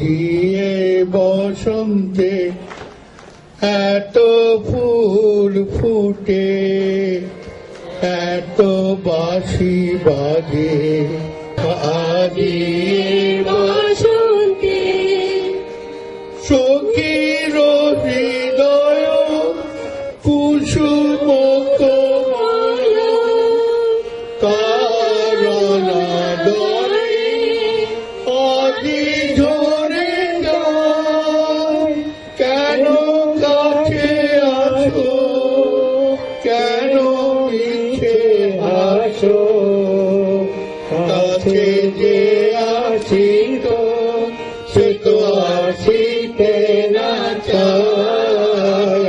দিয়ে বসন্তে এত ফুল ফুটে, এত বাঁশি বাজে, দিয়ে বসন্তে সখীর হৃদয় কুসুম কোমল, তারা দরে আদি ঝরে যায়। কেন কাছে আসো, কেন মিছে আসো, কাছে যে আসি তো সে তো আসিতে না চায়।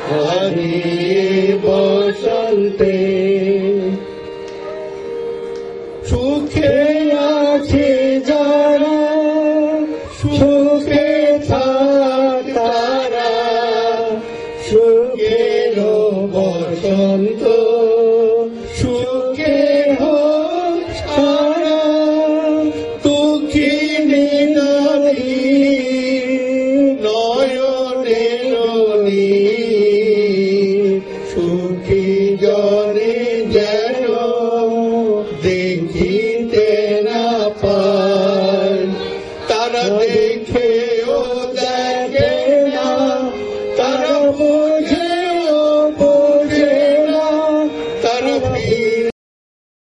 হারিয়ে বসন্তে সুখে আছে যারা, সুখে থাক তারা, সুখের বসন্ত সুখে হোক সারা। দুঃখিনী নারী নয়নের নীর, সুখী জনে যেন দেখিতে না পায়। তারা দেখেও দেখে